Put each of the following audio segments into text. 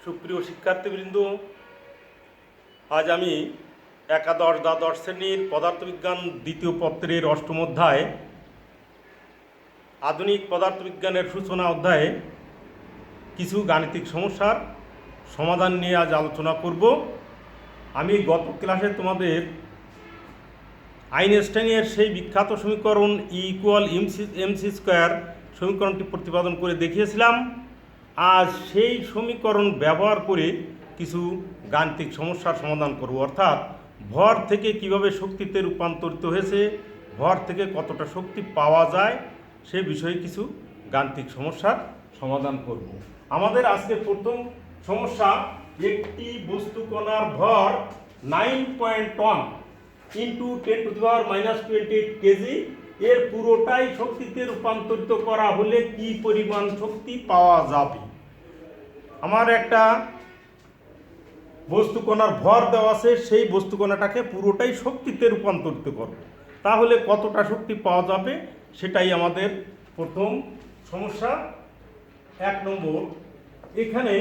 সুপ্রিয় শিক্ষার্থীবৃন্দ, আজ আমি একাদশ দ্বাদশ শ্রেণীর পদার্থবিজ্ঞান দ্বিতীয় পত্রের অষ্টম অধ্যায় আধুনিক পদার্থবিজ্ঞানের সূচনা অধ্যায়ে কিছু গাণিতিক সমস্যার সমাধান নিয়ে আজ আলোচনা করব। আমি গত ক্লাসে তোমাদের আইনস্টাইনের সেই বিখ্যাত সমীকরণ E=mc² সমীকরণটি প্রতিপাদন করে দেখিয়েছিলাম। আজ সেই সমীকরণ ব্যবহার করে কিছু গাণিতিক সমস্যার সমাধান করব, অর্থাৎ ভর থেকে কিভাবে শক্তিতে রূপান্তরিত হয়েছে, ভর থেকে কতটা শক্তি পাওয়া যায় সে বিষয়ে কিছু গাণিতিক সমস্যার সমাধান করব। আমাদের আজকে প্রথম সমস্যা, একটি বস্তুকণার ভর 9.1 ইন্টু 10⁻⁻28 কেজি এর পুরোটাই শক্তিতে রূপান্তরিত করা হলে কি পরিমাণ শক্তি পাওয়া যাবে। আমার একটা বস্তুকণার ভর দেওয়া আছে, সেই বস্তুকণাটাকে পুরোটাই শক্তিতে রূপান্তরিত করব, তাহলে কতটা শক্তি পাওয়া যাবে সেটাই আমাদের প্রথম সমস্যা। 1 নম্বর, এখানে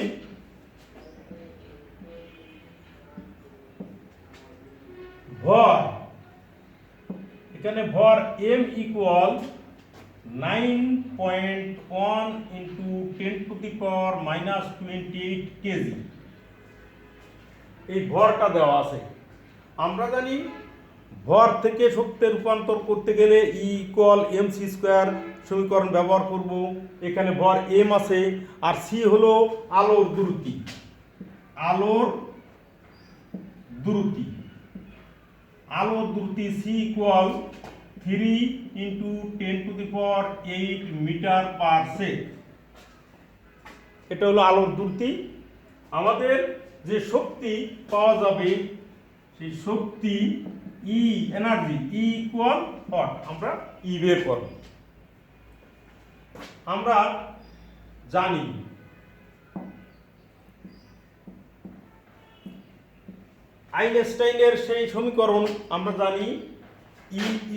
ভর m ইকুয়াল 9.1 ইন্টু 10⁻⁻28 কেজি, এই ভরটা দেওয়া আছে। আমরা জানি ভর থেকে শক্তিতে রূপান্তর করতে গেলে E=mc² সমীকরণ ব্যবহার করব। এখানে ভর m আছে আর c হলো আলোর দ্রুতি। আলোর দ্রুতি c equal 3 into 10⁸ metre per second. এটা হলো আলোর দ্রুতি। আমাদের যে শক্তি পাওয়া যাবে সেই শক্তি এনার্জি ইকুয়াল হট, আমরা বের করব। আমরা জানি আইনস্টাইনের সেই সমীকরণ, আমরা জানি E=mc²।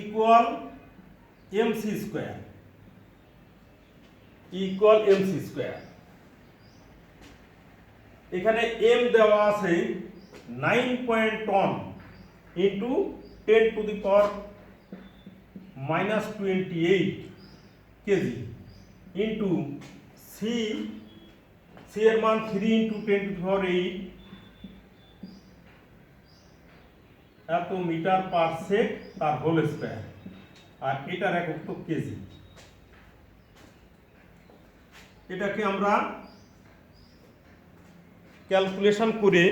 এখানে m দেওয়া আছে 9.1 ইন্টু 10⁻⁻28 কেজি ইন্টু c এর মান 3 ইন্টু 10⁸ এত মিটার পার সেকেন্ড তার হোল স্কয়ার, আর এটার একক তো কেজি। এটাকে আমরা ক্যালকুলেশন করে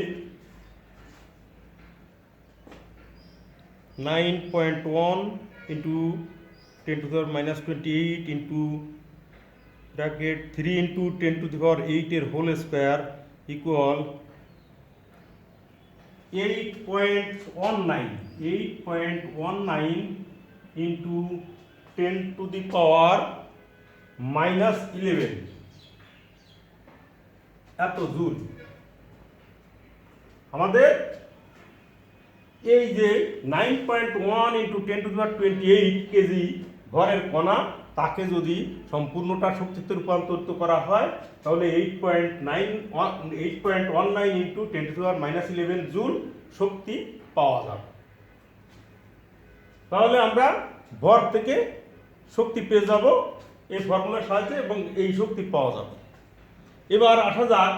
9.1 ইন্টু 10⁻⁻28 ইন্টু ব্র্যাকেট 3 ইন্টু 10⁸ এর হোল স্কয়ার ইকুয়াল 8.19 ইন্টু 10⁻⁻11 এত জুল। আমাদের এই যে 9.1 ইন্টু 10⁻28 কেজি ভরের কণা, তাকে যদি সম্পূর্ণটা শক্তিতে রূপান্তরিত করা হয় তাহলে 8.19 ইন্টু 10⁻⁻11 জুল শক্তি পাওয়া যাবে। তাহলে আমরা ভর থেকে শক্তি পেয়ে যাব এই ফর্মুলার সাহায্যে এবং এই শক্তি পাওয়া যাবে। এবার আসা যাক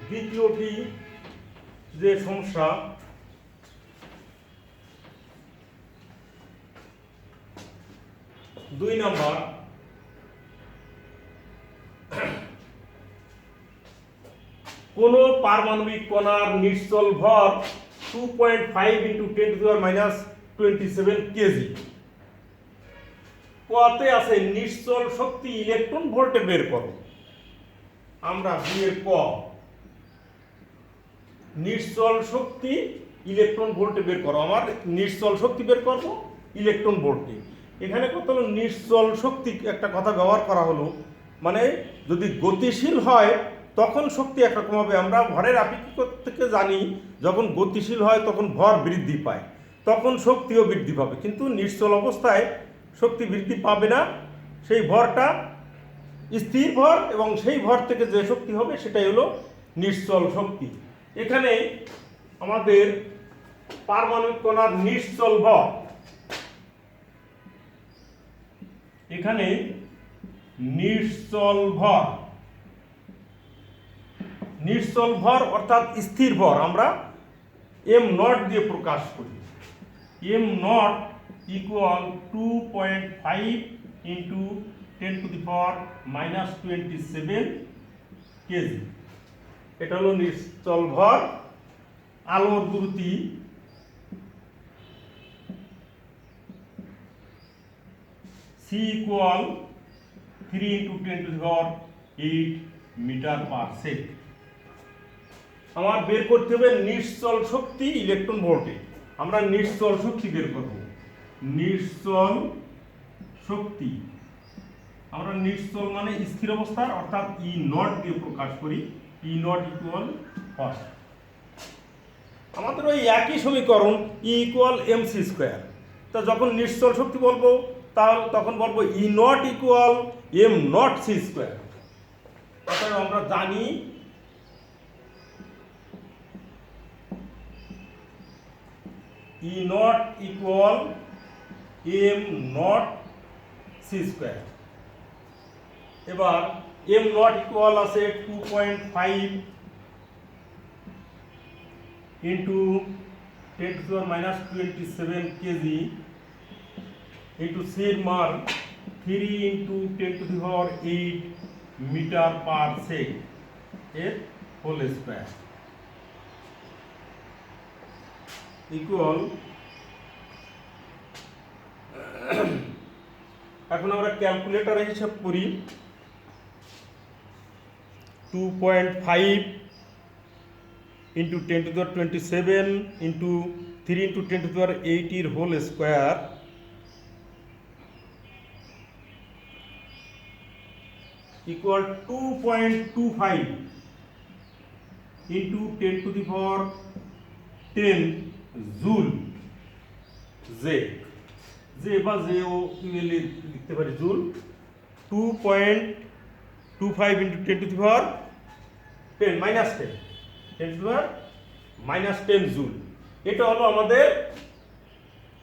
দ্বিতীয়টি যে সমস্যা, দুই নম্বর, কোন পারমাণবিক কণার নিশ্চল ভর 2.5 ইন্টু 10⁻⁻27 কেজি। কতে আছে নিশ্চল শক্তি ইলেকট্রন ভোল্টে বের করো। আমরা বিয়ের ক নিশ্চল শক্তি ইলেকট্রন ভোল্টে বের করো। আমার নিশ্চল শক্তি বের করবো ইলেকট্রন ভোল্টে। এখানে কত হলো নিশ্চল শক্তি, একটা কথা ব্যবহার করা হলো, মানে যদি গতিশীল হয় তখন শক্তি একরকম হবে। আমরা ভরের আপেক্ষিকতা থেকে জানি যখন গতিশীল হয় তখন ভর বৃদ্ধি পায়, তখন শক্তিও বৃদ্ধি পাবে, কিন্তু নিশ্চল অবস্থায় শক্তি বৃদ্ধি পাবে না। সেই ভরটা স্থির ভর এবং সেই ভর থেকে যে শক্তি হবে সেটাই হলো নিশ্চল শক্তি। এখানে আমাদের পারমাণবিক কণার নিশ্চল ভর, এখানে নিশ্চল ভর অর্থাৎ স্থির ভর আমরা এম নট দিয়ে প্রকাশ করি। M not equal 2.5 into 10⁻⁻27 KG. এটা হলো নিশ্চল ভর। আলোর দ্রুতি C equal 3 into 10⁸ metre per second. আমার বের করতে হবে নিশ্চল শক্তি ইলেকট্রন ভোল্টে। আমরা নিশ্চল শক্তি বের করব। নিশ্চল শক্তি আমরা নিশ্চল মানে স্থির অবস্থার অর্থাৎ ই নট দিয়ে প্রকাশ করি। ই নট ইকুয়াল ফার্স্ট আমাদের ওই একই সমীকরণ ই ইকুয়াল এমসি স্কোয়ার। তা যখন নিশ্চল শক্তি বলবো তাহলে তখন বলবো E nought equal M nought C square. অর্থাৎ আমরা জানি E nought equal M nought C square. এবার এম নট ইকুয়াল আছে 2.5 ইন্টু 10⁻⁻27 কেজি ইন্টু সির মান 3 ইন্টু 10⁸ মিটার পার সেকেন্ড এর হোল স্কোয়ার ইকুয়াল। এখন আমরা ক্যালকুলেটরে হিসাব করি। 2.5 ইন্টু 10⁻27 ইন্টু 3 ইন্টু 10⁸ এর whole square equal 2.25 into 10⁻10 joule. J বা জে ও লিখতে পারি জুল। 2.25 into 10⁻10 minus 10 10⁻10 joule. এটা হলো আমাদের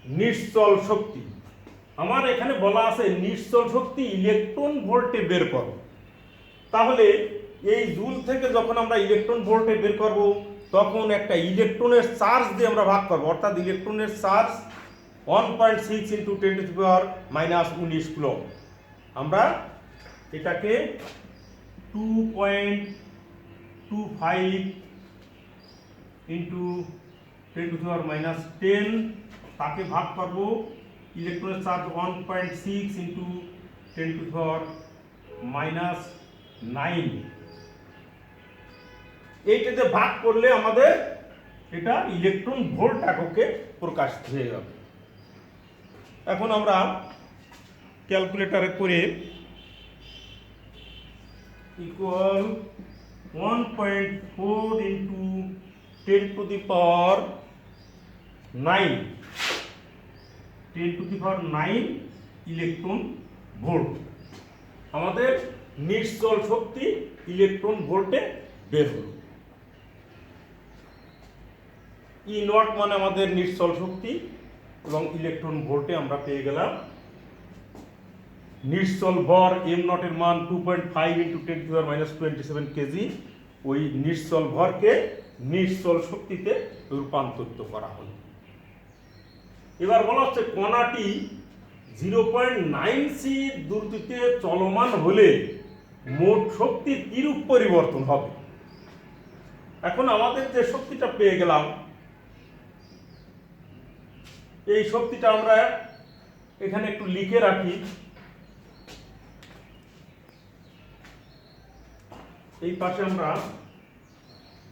নিশ্চল শক্তি। আমার এখানে বলা আছে নিশ্চল শক্তি ইলেকট্রন ভোল্টে বের করো। তাহলে এই জুল থেকে যখন আমরা ইলেকট্রন ভোল্টে বের করব তখন একটা ইলেকট্রনের চার্জ দিয়ে আমরা ভাগ করব। অর্থাৎ ইলেকট্রনের চার্জ 1.6 ইন্টু 10⁻⁻19 কুলম। আমরা এটাকে 2.25 ইন্টু 10⁻10 তাকে ভাগ করব ইলেকট্রনের চার্জ 1.6 ইন্টু 10⁻⁹। এইটাতে ভাগ করলে আমাদের এটা ইলেকট্রন ভোল্ট এককে প্রকাশ হয়ে যাবে। এখন আমরা ক্যালকুলেটরে করে ইকুয়াল 1.4 ইন্টু 10⁹ ইলেকট্রন ভোল্ট আমাদের নিশ্চল শক্তি ইলেকট্রন ভোল্টে বের হল। ই নট মানে আমাদের নিশ্চল শক্তি এবং ইলেকট্রন ভোল্টে আমরা পেয়ে গেলাম নিশ্চল ভর এম নটের মান 2.5 ইন্টু 10⁻27 কেজি। ওই নিশ্চল ভরকে নিশ্চল শক্তিতে রূপান্তরিত করা হলো। এবার বলা হচ্ছে কণাটি 0.9 সি দ্রুতিতে চলমান হলে মোট শক্তির কিরূপ পরিবর্তন হবে। এখন আমাদের যে শক্তিটা পেয়ে গেলাম এই শক্তিটা আমরা এখানে একটু লিখে রাখি। এই পাশে আমরা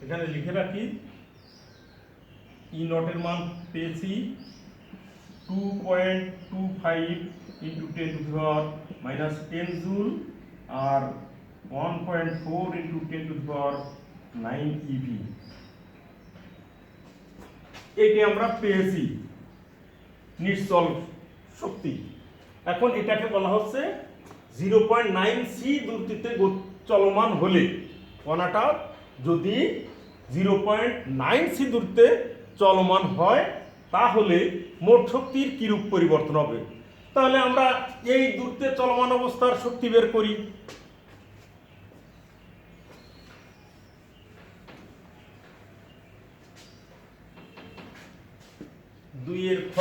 এখানে লিখে রাখি ই নটের মান পেয়েছি 2.25 ইন্টু 10⁻⁻10 জুল আর 1.4 ইন্টু 10⁻9 ইভি। এটি আমরা পেয়েছি নিশ্চল শক্তি। এখন এটাকে বলা হচ্ছে 0.9 সি দ্রুতিতে চলমান হলে কণাটা যদি 0.9 সি দূরত্বে চলমান হয় তাহলে মোট শক্তির কিরূপ পরিবর্তন হবে। তাহলে আমরা এই দূরত্বে চলমান অবস্থার শক্তি বের করি। দুইয়ের খ,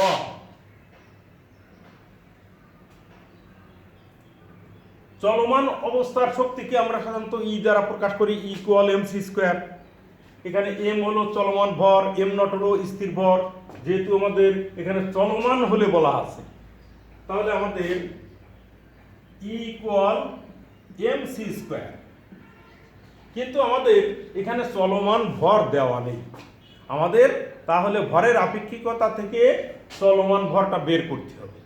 চলমান অবস্থার শক্তিকে আমরা সাধারণত ই দ্বারা প্রকাশ করি, ইকুয়াল এমসি স্কোয়ার। এখানে এম হলো চলমান ভর, এম নট হলো স্থির ভর। যেহেতু আমাদের এখানে চলমান হলে বলা আছে, তাহলে আমাদের ইকুয়াল এমসি স্কোয়ার। কিন্তু আমাদের এখানে চলমান ভর দেওয়া নেই আমাদের, তাহলে ভরের আপেক্ষিকতা থেকে চলমান ভরটা বের করতে হবে।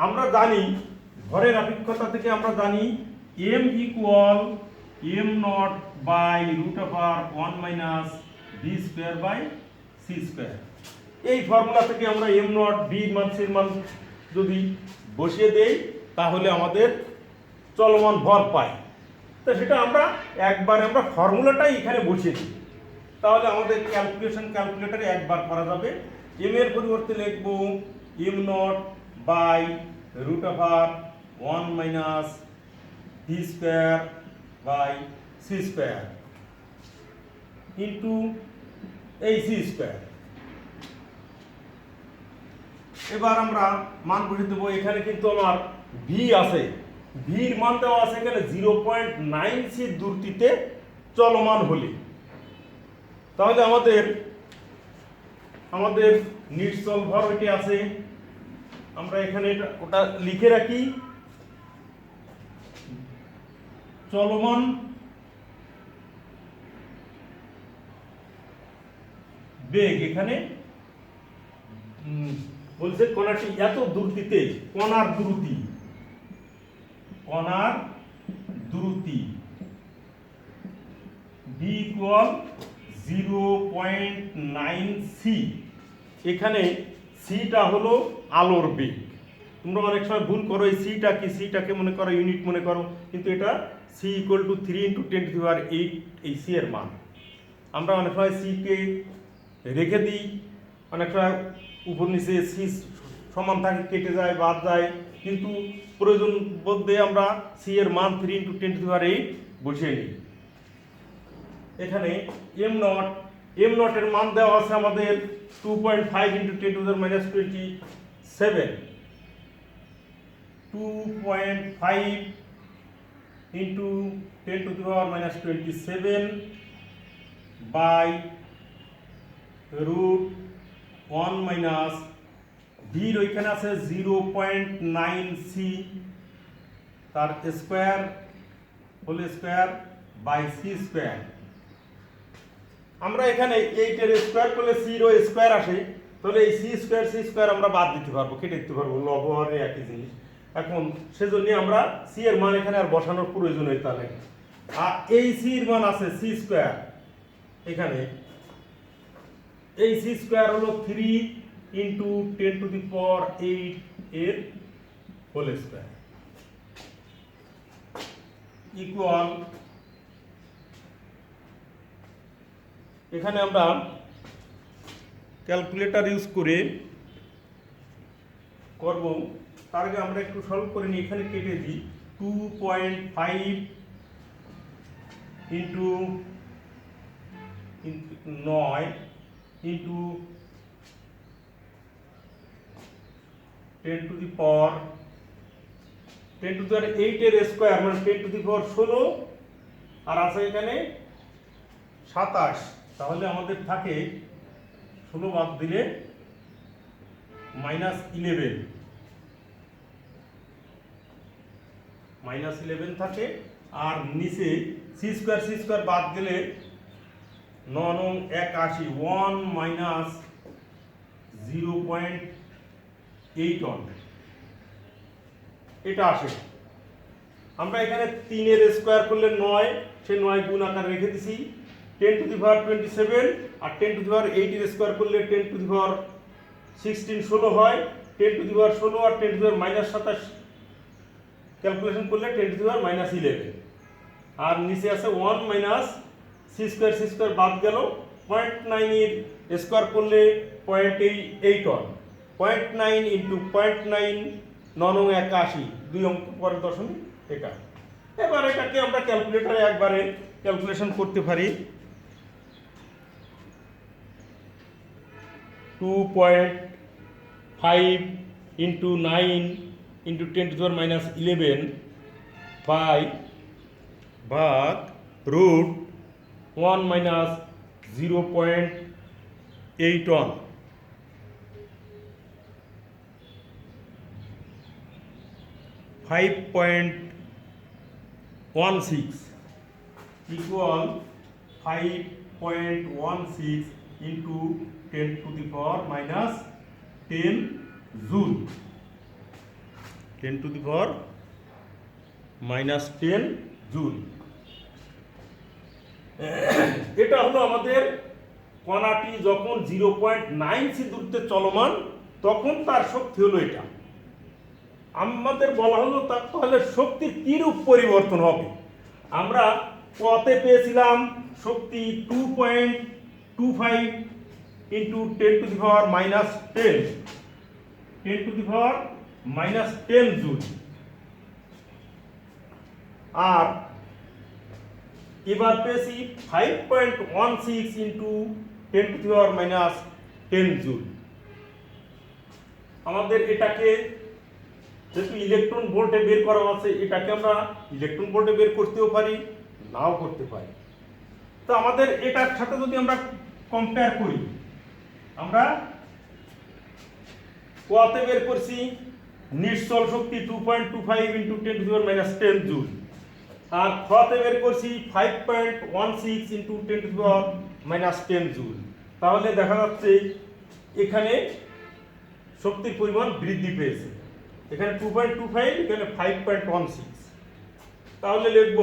আমরা জানি ভরের আপেক্ষিকতা থেকে আমরা জানি M equal M naught by root over 1 minus V square by C square. এই ফর্মুলা থেকে আমরা এম নট, বি মান, সির মান যদি বসিয়ে দেই তাহলে আমাদের চলমান ভর পাই। তো সেটা আমরা একবারে আমরা ফর্মুলাটাই এখানে বসিয়ে দিই, তাহলে আমাদের ক্যালকুলেটরে একবার করা যাবে। এম এর পরিবর্তে লিখব M naught by root over 1 minus V square by C square into এই সি স্কোয়ার। এবার আমরা মান বসিয়ে দেবো। এখানে কিন্তু আমার ভি আছে, ভির মান দেওয়া আছে এখানে 0.9 সি দূরত্বে চলমান হলে। তাহলে আমাদের নিশ্চল ভর ওইটি আছে, আমরা এখানে ওটা লিখে রাখি। চলমান বেগ এখানে বলছে কণাটি এত দূরত্বে, কণার দ্রুতি b ইকুয়াল 0.9 সি। এখানে সিটা হলো আলোর বেগ। তোমরা অনেক সময় ভুল করো, এই সিটাকে মনে করো ইউনিট মনে করো, কিন্তু এটা সি ইকুয়াল টু 3 × 10⁸ এই সি এর মান। আমরা অনেক সময় সিকে রেখে দিই, অনেক সময় উপর নিচে সি সমান থাকে, কেটে যায়, বাদ যায়, কিন্তু প্রয়োজন বোধে আমরা সি এর মান 3 × 10⁸ বসিয়ে নিই। এখানে এম নট এর মান দেওয়া আছে আমাদের 2.5 × 10⁻27, 2.5 × 10⁻27 বাই রুট 1 মাইনাস ভির ওইখানে আছে 0.9 সি, তার square whole square by C square. আমরা এখানে 8 এর স্কোয়ার করলে সির স্কোয়ার আসে, তাহলে এই সি স্কোয়ার আমরা বাদ দিতে পারবো, কেটে দিতে পারবো, লবহরে একই জিনিস। এখন সেজন্য আমরা সি এর মান এখানে আর বসানোর প্রয়োজনীয়তা নেই। আর এই সির মান আছে সি স্কোয়ার, এখানে এই সি স্কোয়ার হলো 3 × 10⁸ এর হোল স্কোয়ার ইকুয়াল, এখানে আমরা ক্যালকুলেটর ইউজ করে করব। তার আগে আমরা একটু সলভ করে নিই। এখানে কেটে দিই 2.5 × 9 × 10⁸ এর স্কোয়ার মানে 10⁻16, আর আছে এখানে 27। তাহলে আমাদের থাকে 16 বাদ দিলে -11 থাকে। আর নিচে সি স্কোয়ার বাদ গেলে 9 × 81, 1 মাইনাস 0.81 এটা আসে। আমরা এখানে 3 এর স্কোয়ার করলে 9, সে 9 গুণ আকারে রেখে দিছি। 10⁻27 আর 10⁸ এর স্কোয়ার করলে 10⁻16 16 হয়। 10⁻16 আর 10⁻−27 ক্যালকুলেশন করলে 10⁻−11, আর নিচে আছে 1 মাইনাস সি স্কোয়ার বাদ গেল, 0.9 এর স্কোয়ার করলে 0.8 0.9 ইন্টু 0.9 9 81, 2 অঙ্ক পরের দশমিক এটা। এবার এটাকে আমরা ক্যালকুলেটরে একবারে ক্যালকুলেশন করতে পারি। 2.5 ইন্টু 9 ইন্টু 10⁻11 বাই ভাগ root 1 minus 0.81 5.16 equal 5.16 into 10 to the power minus 10 joule, 10 to the power minus 10 joule। এটা হলো আমাদের কণাটি যখন 0.9 সি দূরত্বে চলমান তখন তার শক্তি হলো এটা। আমাদের বলা হলো তাহলে শক্তির কিরূপ পরিবর্তন হবে। আমরা কতে পেয়েছিলাম শক্তি 2.25 into 10 to the power minus 10 10 to the power minus 10 joule. আর এবার পেয়েছি 5.16 into 10 to the power minus 10 joule. আমাদের এটাকে যেহেতু ইলেকট্রন ভোল্টে বের করা আছে, এটাকে আমরা ইলেকট্রন ভোল্টে বের করতেও পারি, নাও করতে পারি। তো আমাদের এটার সাথে যদি আমরা কম্পেয়ার করি, আমরা কোয়াতে বের করছি নিশ্চল শক্তি 2.25 into 10 to the power minus 10 joule, আর খতে বের করছি 5.16 into 10 to the power minus 10 joule. তাহলে দেখা যাচ্ছে এখানে শক্তির পরিমাণ বৃদ্ধি পেয়েছে, এখানে 2.25, এখানে 5.16। তাহলে লিখব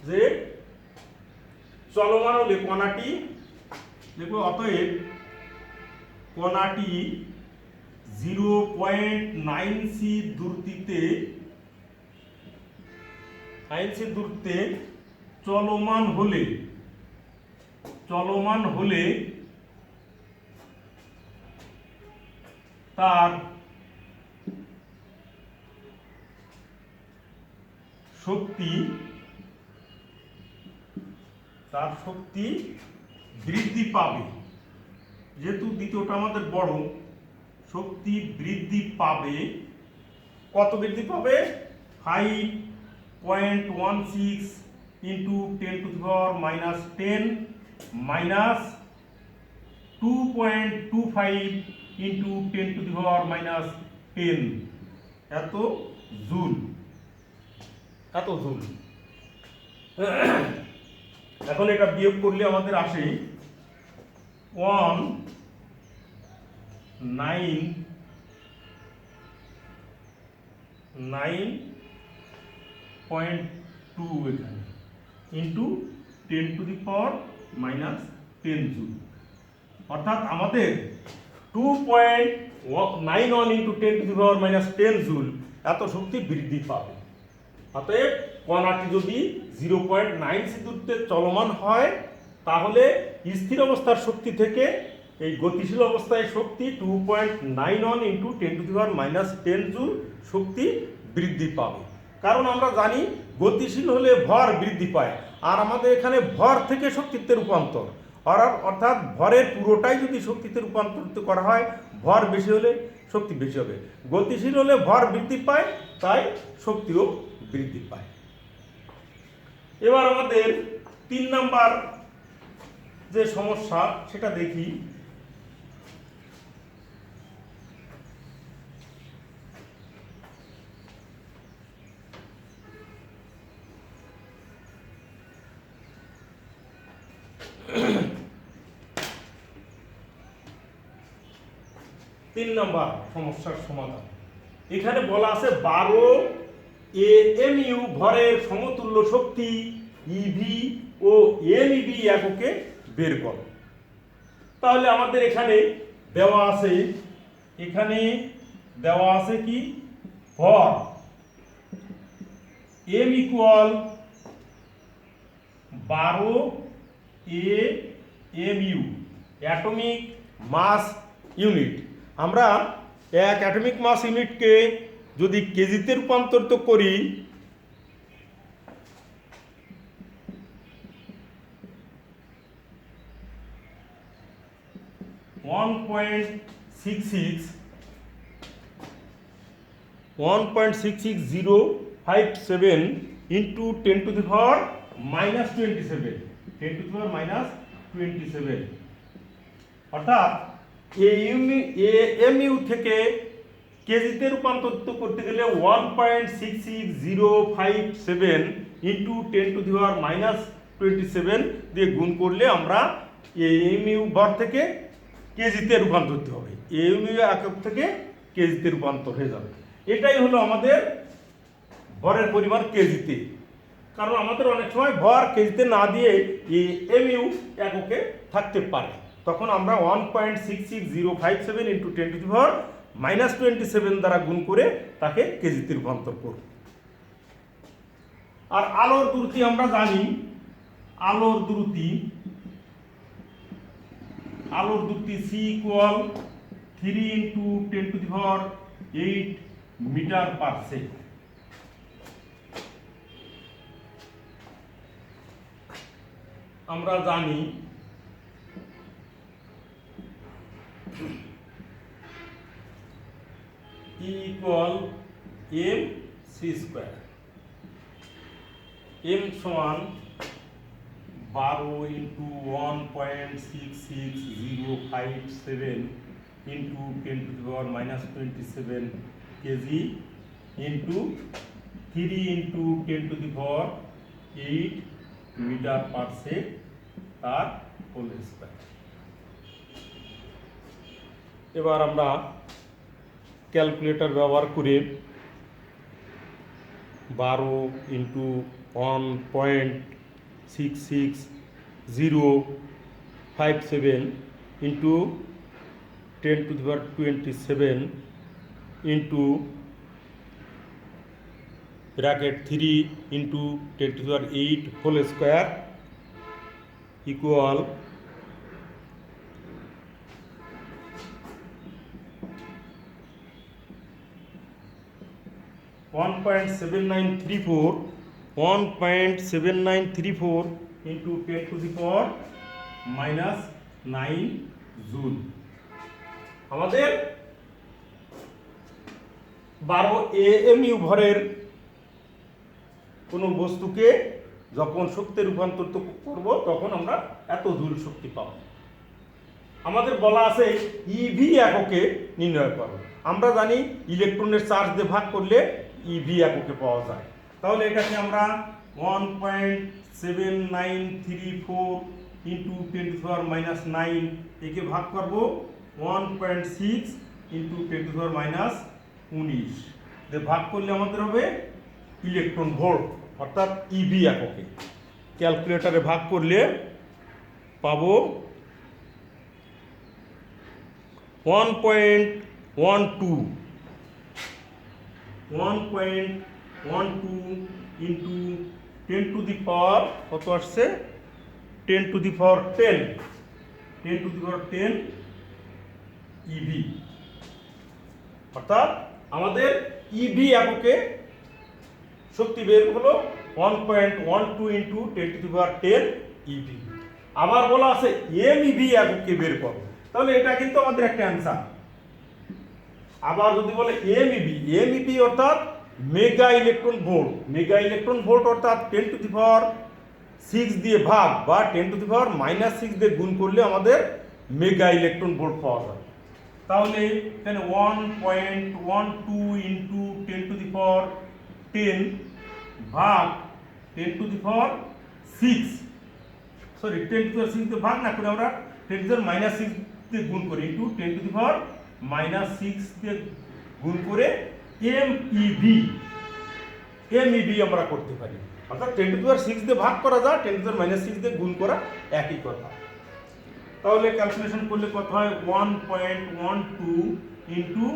যে চলমান হলে কণাটি, লিখব অতএব কণাটি 0.9 সি দূরত্বে চলমান হলে তার শক্তি বৃদ্ধি পাবে। যেহেতু দ্বিতীয়টা আমাদের বড়, শক্তি বৃদ্ধি পাবে। কত বৃদ্ধি পাবে? 5.16 into 10 to the power minus 10 minus 2.25 into 10 to the power minus 10, এত জুল। এখন এটা বিয়োগ করলে আমাদের আসে 9.2 এখানে into 10 to the power minus 10 joule. অর্থাৎ আমাদের 2.91 into 10 to the power minus 10 joule এত শক্তি বৃদ্ধি পাবে। অতএব কণাটি যদি 0.9 সি দূরত্বে চলমান হয় তাহলে স্থির অবস্থার শক্তি থেকে এই গতিশীল অবস্থায় শক্তি 2.91 into 10 to the power minus 10 joule শক্তি বৃদ্ধি পাবে। কারণ আমরা জানি গতিশীল হলে ভর বৃদ্ধি পায়, আর আমাদের এখানে ভর থেকে শক্তিতে রূপান্তর, অর্থাৎ ভরের পুরোটাই যদি শক্তিতে রূপান্তরিত করা হয়, ভর বেশি হলে শক্তি বেশি হবে। গতিশীল হলে ভর বৃদ্ধি পায়, তাই শক্তিও বৃদ্ধি পায়। এবার আমাদের 3 নাম্বার যে সমস্যা সেটা দেখি। তিন নাম্বার সমস্যার সমাধান। এখানে বলা আছে 12 AMU ভরের সমতুল্য শক্তি ইভি ও এমইবি এককে বের করো। তাহলে আমাদের এখানে দেওয়া আছে কি ভর M equal 12 AMU atomic mass unit. আমরা এক অ্যাটমিক মাস ইউনিটকে যদি কেজিতে রূপান্তরিত করি, one point six six zero five seven into 10⁻⁻27, 10⁻⁻27, অর্থাৎ এএমইউ থেকে কেজিতে রূপান্তরিত করতে গেলে 1.66057 ইন্টু 10⁻⁻27 দিয়ে গুণ করলে আমরা এএমইউ ভর থেকে কেজিতে রূপান্তরিত হবে, এএমইউ একক থেকে কেজিতে রূপান্তর হয়ে যাবে। এটাই হলো আমাদের ভরের পরিমাণ কেজিতে। কারণ আমাদের অনেক সময় ভর কেজিতে না দিয়ে এএমইউ এককে থাকতে পারে, তখন আমরা 1.66057 ইন্টু 10⁻⁻27 দ্বারা গুণ করে তাকে কেজিতে রূপান্তর করব। আর আলোর দ্রুতি আমরা জানি, আলোর দ্রুতি C equal 3 into 10⁸ metre per second. আমরা জানি E ইকুয়াল mc², m সমান 12 into 1.66057 into 10⁻⁻27 KG into 3 into 10⁸ metre per second তার হোল স্কয়ার। এবার আমরা ক্যালকুলেটর ব্যবহার করে 12 into 1.66057 into 10⁻27 into bracket 3 into 10⁸ whole square equal 1.7934 into 10⁻⁹ joule. আমাদের 12 AMU ভরের কোনো বস্তুকে যখন শক্তিতে রূপান্তরিত করব তখন আমরা এত জুল শক্তি পাব। আমাদের বলা আছে ইভি এককে নির্ণয় করো। আমরা জানি ইলেকট্রনের চার্জ দিয়ে ভাগ করলে ইভি এককে পাওয়া যায়। তাহলে এটাকে আমরা 1.7934 ইন্টু 10⁻⁹ একে ভাগ করব 1.6 ইন্টু 10⁻⁻19 দিয়ে ভাগ করলে আমাদের হবে ইলেকট্রন ভোল্ট, অর্থাৎ ইভি এককে। ক্যালকুলেটরে ভাগ করলে পাবো 1.12 ইন্টু 10⁻, কত আসছে 10⁻10 ইভি, অর্থাৎ আমাদের ইভি এককে শক্তি বের হলো 1.12 ইন্টু 10⁻10 ইভি। আবার বলা আছে এমইভি এককে বের করো, তাহলে এটা কিন্তু আমাদের একটা অ্যান্সার। আবার যদি বলে এমইভি অর্থাৎ মেগা ইলেকট্রন ভোল্ট, অর্থাৎ 10⁻6 দিয়ে ভাগ বা 10⁻⁻6 দিয়ে গুণ করলে আমাদের মেগা ইলেকট্রন ভোল্ট পাওয়া যাবে। তাহলে এখানে 1.12 ইন্টু 10⁻10 ভাগ 10⁻6, সরি 10⁻6 দিয়ে ভাগ না করে আমরা 10⁻⁻6 দিয়ে গুণ করি, ইন্টু 10⁻⁻6 দিয়ে গুণ করে এমইভি আমরা করতে পারি। অর্থাৎ 10⁻6 দিয়ে ভাগ করা যায়, 10⁻⁻6 দিয়ে গুণ করা একই কথা। তাহলে ক্যালকুলেশন করলে কত হয় 1.12 ইন্টু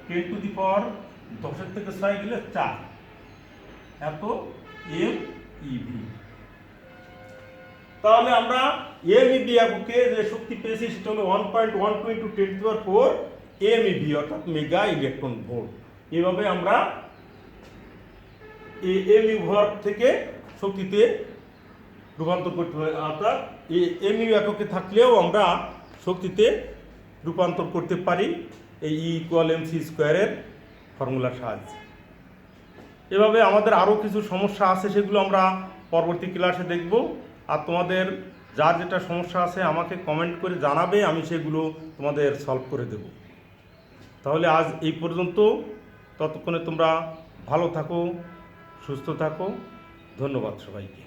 10⁻10 থেকে 6 গেলে 4, এত এমইভি। তাহলে আমরা এমইভি এককে যে শক্তি পেয়েছি সেটা হলো 1.12 ইন্টু 10⁴ এমইভি অর্থাৎ মেগা ইলেকট্রন ভোল্ট। এভাবে আমরা এই এমইউ ভর থেকে শক্তিতে রূপান্তর করতে হয়, অর্থাৎ এই এমইউ এককে থাকলেও আমরা শক্তিতে রূপান্তর করতে পারি এই E=mc² ফর্মুলার সাহায্যে। এভাবে আমাদের আরও কিছু সমস্যা আছে, সেগুলো আমরা পরবর্তী ক্লাসে দেখব। আর তোমাদের যার যেটা সমস্যা আছে আমাকে কমেন্ট করে জানাবে, আমি সেগুলো তোমাদের সলভ করে দেব। তাহলে আজ এই পর্যন্ত। ততক্ষণে তোমরা ভালো থাকো, সুস্থ থাকো। ধন্যবাদ সবাইকে।